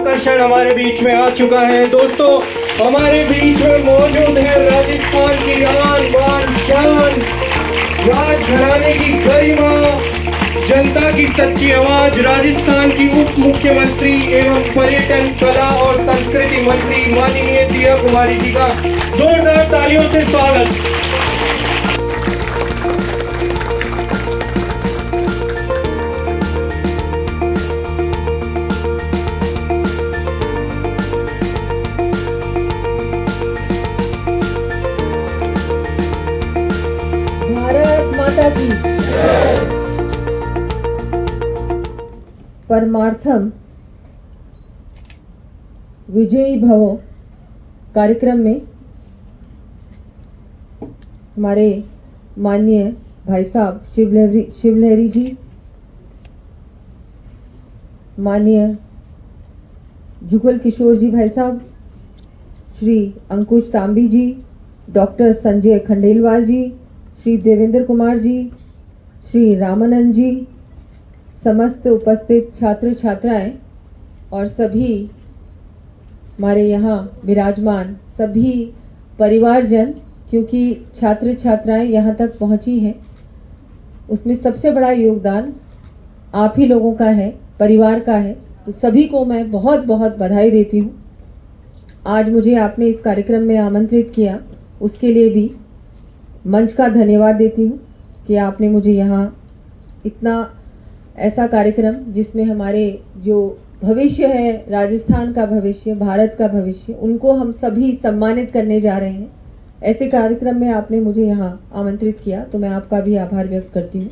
का क्षण हमारे बीच में आ चुका है। दोस्तों, हमारे बीच में मौजूद है राजस्थान की आन बान शान, राजघराने की गरिमा, जनता की सच्ची आवाज, राजस्थान की उप मुख्यमंत्री एवं पर्यटन, कला और संस्कृति मंत्री माननीय दिया कुमारी जी का जोरदार तालियों से स्वागत। भारत माता की परमार्थम विजयी भव कार्यक्रम में हमारे माननीय भाई साहब शिवलहरी जी, माननीय जुगल किशोर जी भाई साहब, श्री अंकुश तांबी जी, डॉक्टर संजय खंडेलवाल जी, श्री देवेंद्र कुमार जी, श्री रामानंद जी, समस्त उपस्थित छात्र छात्राएं और सभी हमारे यहाँ विराजमान सभी परिवारजन, क्योंकि छात्र छात्राएं यहाँ तक पहुँची हैं उसमें सबसे बड़ा योगदान आप ही लोगों का है, परिवार का है। तो सभी को मैं बहुत बहुत बधाई देती हूँ। आज मुझे आपने इस कार्यक्रम में आमंत्रित किया, उसके लिए भी मंच का धन्यवाद देती हूँ कि आपने मुझे यहाँ इतना ऐसा कार्यक्रम जिसमें हमारे जो भविष्य है, राजस्थान का भविष्य, भारत का भविष्य, उनको हम सभी सम्मानित करने जा रहे हैं, ऐसे कार्यक्रम में आपने मुझे यहाँ आमंत्रित किया, तो मैं आपका भी आभार व्यक्त करती हूँ।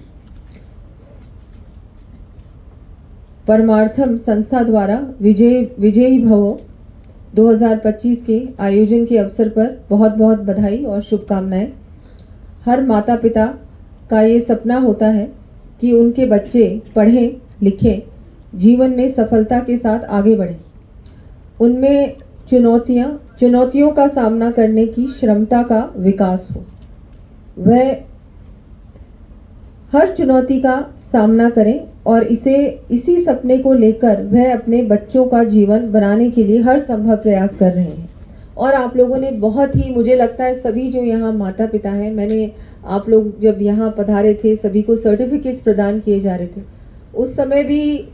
परमार्थम संस्था द्वारा विजयी भव 2025 के आयोजन के अवसर पर बहुत बहुत बधाई और शुभकामनाएं। हर माता पिता का ये सपना होता है कि उनके बच्चे पढ़ें लिखें, जीवन में सफलता के साथ आगे बढ़ें, उनमें चुनौतियों का सामना करने की क्षमता का विकास हो, वह हर चुनौती का सामना करें और इसी सपने को लेकर वह अपने बच्चों का जीवन बनाने के लिए हर संभव प्रयास कर रहे हैं। और आप लोगों ने बहुत ही, मुझे लगता है सभी जो यहाँ माता पिता हैं, मैंने आप लोग जब यहाँ पधारे थे सभी को सर्टिफिकेट्स प्रदान किए जा रहे थे, उस समय भी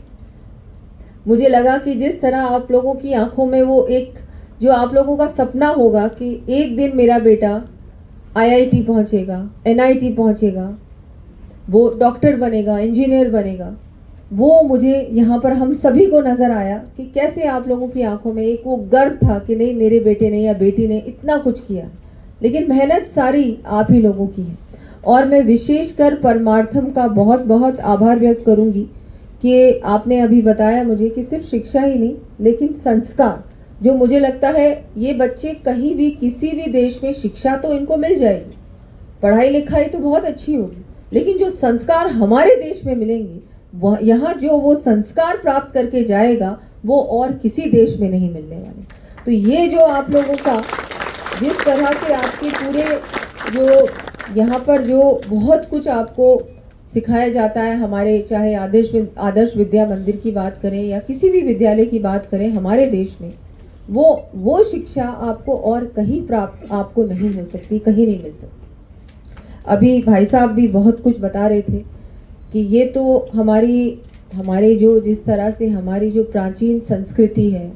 मुझे लगा कि जिस तरह आप लोगों की आंखों में वो एक जो आप लोगों का सपना होगा कि एक दिन मेरा बेटा IIT पहुँचेगा, NIT पहुँचेगा, वो डॉक्टर बनेगा, इंजीनियर बनेगा, वो मुझे यहाँ पर हम सभी को नज़र आया कि कैसे आप लोगों की आंखों में एक वो गर्व था कि नहीं, मेरे बेटे ने या बेटी ने इतना कुछ किया, लेकिन मेहनत सारी आप ही लोगों की है। और मैं विशेषकर परमार्थम का बहुत बहुत आभार व्यक्त करूँगी कि आपने अभी बताया मुझे कि सिर्फ शिक्षा ही नहीं, लेकिन संस्कार, जो मुझे लगता है ये बच्चे कहीं भी किसी भी देश में शिक्षा तो इनको मिल जाएगी, पढ़ाई लिखाई तो बहुत अच्छी होगी, लेकिन जो संस्कार हमारे देश में मिलेंगे, वह यहाँ जो वो संस्कार प्राप्त करके जाएगा वो और किसी देश में नहीं मिलने वाले। तो ये जो आप लोगों का जिस तरह से आपके पूरे जो यहाँ पर जो बहुत कुछ आपको सिखाया जाता है, हमारे चाहे आदर्श विद्या मंदिर की बात करें या किसी भी विद्यालय की बात करें हमारे देश में, वो शिक्षा आपको और कहीं प्राप्त आपको नहीं हो सकती, कहीं नहीं मिल सकती। अभी भाई साहब भी बहुत कुछ बता रहे थे कि ये तो हमारे जो जिस तरह से हमारी जो प्राचीन संस्कृति है,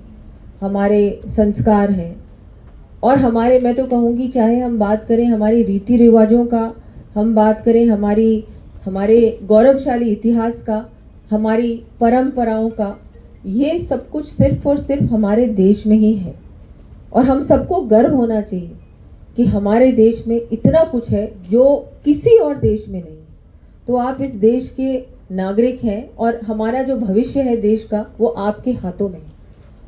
हमारे संस्कार हैं, और हमारे, मैं तो कहूँगी चाहे हम बात करें हमारी रीति रिवाजों का, हम बात करें हमारे गौरवशाली इतिहास का, हमारी परंपराओं का, ये सब कुछ सिर्फ और सिर्फ हमारे देश में ही है। और हम सबको गर्व होना चाहिए कि हमारे देश में इतना कुछ है जो किसी और देश में नहीं है। तो आप इस देश के नागरिक हैं और हमारा जो भविष्य है देश का वो आपके हाथों में है,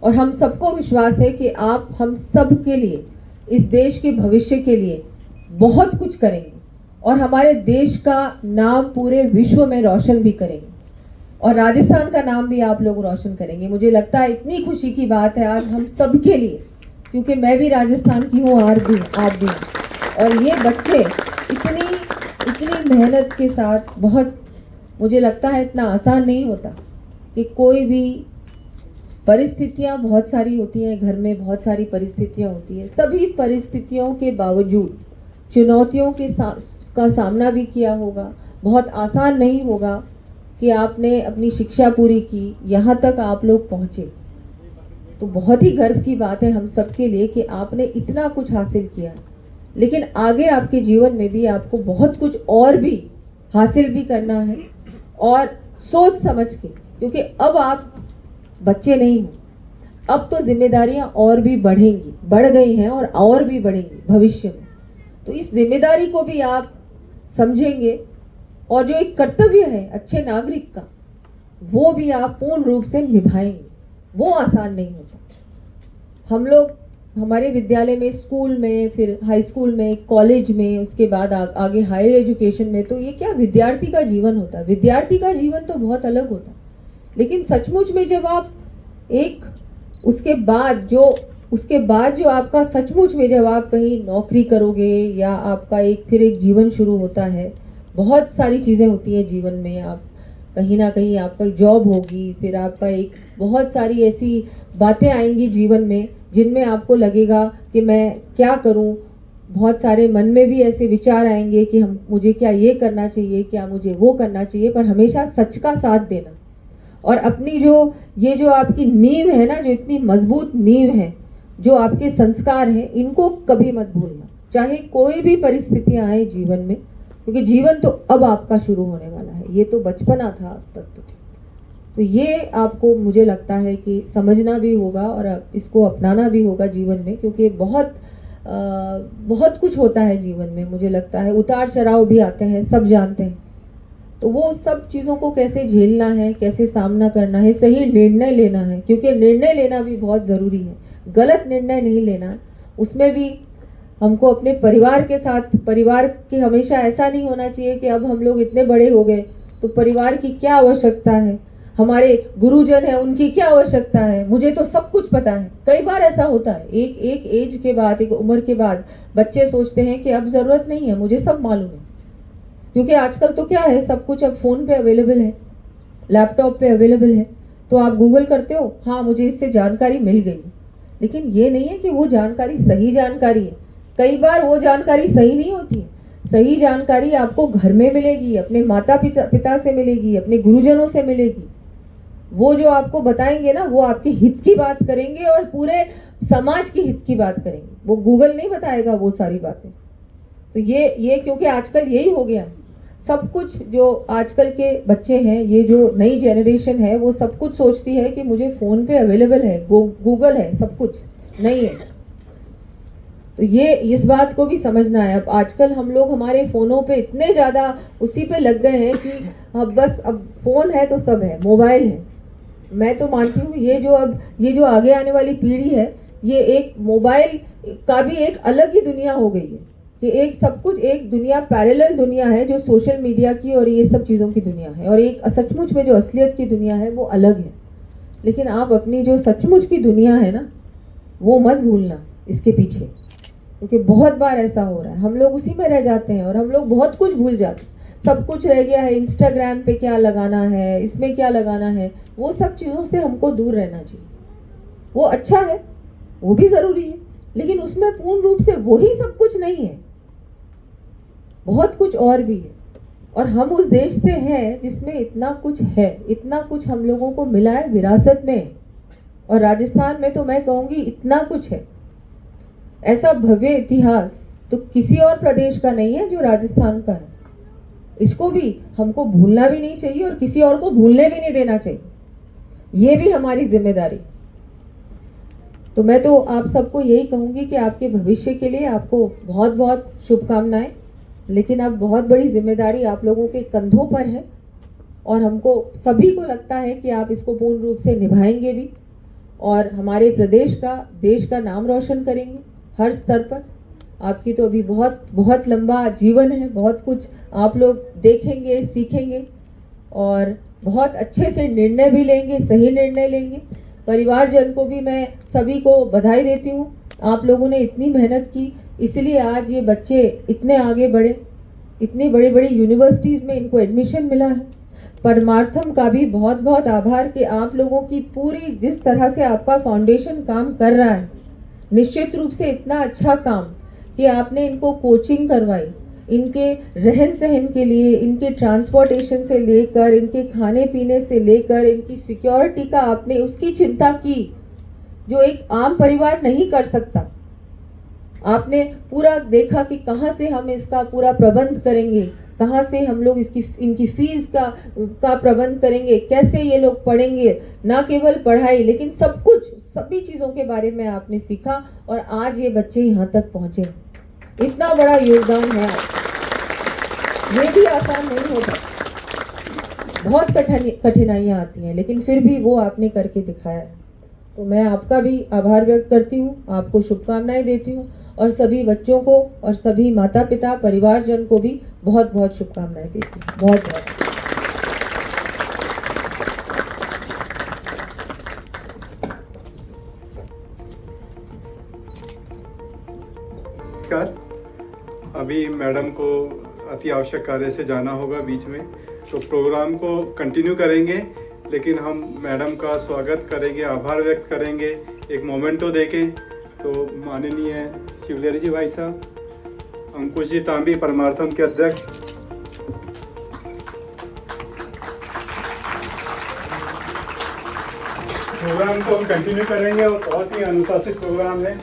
और हम सबको विश्वास है कि आप हम सब के लिए, इस देश के भविष्य के लिए बहुत कुछ करेंगे और हमारे देश का नाम पूरे विश्व में रोशन भी करेंगे, और राजस्थान का नाम भी आप लोग रोशन करेंगे। मुझे लगता है इतनी खुशी की बात है आज हम सब के लिए, क्योंकि मैं भी राजस्थान की हूँ, आप भी, और ये बच्चे इतनी मेहनत के साथ, बहुत मुझे लगता है इतना आसान नहीं होता कि कोई भी परिस्थितियां बहुत सारी होती हैं, घर में बहुत सारी परिस्थितियां होती हैं। सभी परिस्थितियों के बावजूद चुनौतियों का सामना भी किया होगा। बहुत आसान नहीं होगा कि आपने अपनी शिक्षा पूरी की, यहाँ तक आप लोग पहुँचे। तो बहुत ही गर्व की बात है हम सबके लिए कि आपने इतना कुछ हासिल किया। लेकिन आगे आपके जीवन में भी आपको बहुत कुछ और भी हासिल भी करना है, और सोच समझ के, क्योंकि अब आप बच्चे नहीं हो, अब तो जिम्मेदारियां और भी बढ़ेंगी, बढ़ गई हैं और भी बढ़ेंगी भविष्य में। तो इस जिम्मेदारी को भी आप समझेंगे, और जो एक कर्तव्य है अच्छे नागरिक का, वो भी आप पूर्ण रूप से निभाएंगे। वो आसान नहीं होता। हम लोग हमारे विद्यालय में, स्कूल में, फिर हाई स्कूल में, कॉलेज में, उसके बाद आगे हायर एजुकेशन में, तो ये क्या विद्यार्थी का जीवन होता है। विद्यार्थी का जीवन तो बहुत अलग होता है। लेकिन सचमुच में जब आप एक उसके बाद जो आपका सचमुच में जब आप कहीं नौकरी करोगे, या आपका एक जीवन शुरू होता है, बहुत सारी चीज़ें होती हैं जीवन में। आप कहीं ना कहीं आपका जॉब होगी, फिर आपका एक बहुत सारी ऐसी बातें आएंगी जीवन में जिनमें आपको लगेगा कि मैं क्या करूं। बहुत सारे मन में भी ऐसे विचार आएंगे कि मुझे क्या ये करना चाहिए, क्या मुझे वो करना चाहिए। पर हमेशा सच का साथ देना, और अपनी जो आपकी नींव है ना, जो इतनी मजबूत नींव है, जो आपके संस्कार हैं, इनको कभी मत भूलना, चाहे कोई भी परिस्थितियां आए जीवन में। क्योंकि जीवन तो अब आपका शुरू होने वाला है, ये तो बचपना था अब तक। तो ये आपको, मुझे लगता है कि समझना भी होगा और इसको अपनाना भी होगा जीवन में। क्योंकि बहुत कुछ होता है जीवन में, मुझे लगता है उतार चढ़ाव भी आते हैं, सब जानते हैं। तो वो सब चीज़ों को कैसे झेलना है, कैसे सामना करना है, सही निर्णय लेना है। क्योंकि निर्णय लेना भी बहुत ज़रूरी है, गलत निर्णय नहीं लेना। उसमें भी हमको अपने परिवार के साथ, परिवार के हमेशा ऐसा नहीं होना चाहिए कि अब हम लोग इतने बड़े हो गए तो परिवार की क्या आवश्यकता है, हमारे गुरुजन हैं उनकी क्या आवश्यकता है, मुझे तो सब कुछ पता है। कई बार ऐसा होता है, एक एज के बाद, एक उम्र के बाद बच्चे सोचते हैं कि अब ज़रूरत नहीं है, मुझे सब मालूम है। क्योंकि आजकल तो क्या है, सब कुछ अब फ़ोन पे अवेलेबल है, लैपटॉप पे अवेलेबल है, तो आप गूगल करते हो, हाँ मुझे इससे जानकारी मिल गई। लेकिन ये नहीं है कि वो जानकारी सही जानकारी है। कई बार वो जानकारी सही नहीं होती है। सही जानकारी आपको घर में मिलेगी, अपने माता पिता से मिलेगी, अपने गुरुजनों से मिलेगी। वो जो आपको बताएंगे ना, वो आपके हित की बात करेंगे और पूरे समाज के हित की बात करेंगे। वो गूगल नहीं बताएगा वो सारी बातें। तो ये क्योंकि आजकल यही हो गया, सब कुछ जो आजकल के बच्चे हैं, ये जो नई जनरेशन है, वो सब कुछ सोचती है कि मुझे फ़ोन पे अवेलेबल है, गूगल है, सब कुछ नहीं है। तो ये इस बात को भी समझना है। अब आजकल हम लोग हमारे फ़ोनों पे इतने ज़्यादा उसी पे लग गए हैं कि अब फ़ोन है तो सब है, मोबाइल है। मैं तो मानती हूँ ये जो आगे आने वाली पीढ़ी है, ये एक मोबाइल का भी एक अलग ही दुनिया हो गई है। कि एक सब कुछ, एक दुनिया, पैरेलल दुनिया है जो सोशल मीडिया की और ये सब चीज़ों की दुनिया है, और एक सचमुच में जो असलियत की दुनिया है वो अलग है। लेकिन आप अपनी जो सचमुच की दुनिया है ना, वो मत भूलना इसके पीछे। क्योंकि बहुत बार ऐसा हो रहा है, हम लोग उसी में रह जाते हैं और हम लोग बहुत कुछ भूल जाते हैं। सब कुछ रह गया है, इंस्टाग्राम पे क्या लगाना है, इसमें क्या लगाना है, वो सब चीज़ों से हमको दूर रहना चाहिए। वो अच्छा है, वो भी ज़रूरी है, लेकिन उसमें पूर्ण रूप से वही सब कुछ नहीं है, बहुत कुछ और भी है। और हम उस देश से हैं जिसमें इतना कुछ है, इतना कुछ हम लोगों को मिला है विरासत में। और राजस्थान में तो मैं कहूँगी इतना कुछ है, ऐसा भव्य इतिहास तो किसी और प्रदेश का नहीं है जो राजस्थान का है। इसको भी हमको भूलना भी नहीं चाहिए और किसी और को भूलने भी नहीं देना चाहिए। ये भी हमारी जिम्मेदारी। तो मैं तो आप सबको यही कहूँगी कि आपके भविष्य के लिए आपको बहुत बहुत शुभकामनाएं। लेकिन अब बहुत बड़ी जिम्मेदारी आप लोगों के कंधों पर है, और हमको सभी को लगता है कि आप इसको पूर्ण रूप से निभाएंगे भी, और हमारे प्रदेश का, देश का नाम रोशन करेंगे हर स्तर पर। आपकी तो अभी बहुत बहुत लंबा जीवन है, बहुत कुछ आप लोग देखेंगे, सीखेंगे, और बहुत अच्छे से निर्णय भी लेंगे, सही निर्णय लेंगे। परिवारजन को भी मैं सभी को बधाई देती हूँ। आप लोगों ने इतनी मेहनत की, इसलिए आज ये बच्चे इतने आगे बढ़े, इतनी बड़ी बड़ी यूनिवर्सिटीज़ में इनको एडमिशन मिला है। परमार्थम का भी बहुत बहुत आभार कि आप लोगों की पूरी जिस तरह से आपका फाउंडेशन काम कर रहा है, निश्चित रूप से इतना अच्छा काम कि आपने इनको कोचिंग करवाई, इनके रहन सहन के लिए, इनके ट्रांसपोर्टेशन से लेकर, इनके खाने पीने से लेकर, इनकी सिक्योरिटी का आपने उसकी चिंता की जो एक आम परिवार नहीं कर सकता। आपने पूरा देखा कि कहाँ से हम इसका पूरा प्रबंध करेंगे, कहाँ से हम लोग इनकी फीस का प्रबंध करेंगे, कैसे ये लोग पढ़ेंगे, ना केवल पढ़ाई लेकिन सब कुछ, सभी चीज़ों के बारे में आपने सीखा और आज ये बच्चे यहाँ तक पहुँचे। इतना बड़ा योगदान है आपका। ये भी आसान नहीं होता, बहुत कठिनाइयाँ आती हैं, लेकिन फिर भी वो आपने करके दिखाया है। तो मैं आपका भी आभार व्यक्त करती हूँ, आपको शुभकामनाएं देती हूँ और सभी बच्चों को और सभी माता पिता परिवारजन को भी बहुत बहुत शुभकामनाएं देती हूँ। बहुत बहुत नमस्कार। अभी मैडम को अति आवश्यक कार्य से जाना होगा बीच में, तो प्रोग्राम को कंटिन्यू करेंगे, लेकिन हम मैडम का स्वागत करेंगे, आभार व्यक्त करेंगे एक मोमेंटो देके। तो माननीय शिवलहरी जी भाई साहब, अंकुश जी तांबी परमार्थम के अध्यक्ष, प्रोग्राम को हम कंटिन्यू करेंगे और बहुत ही अनुशासित प्रोग्राम है।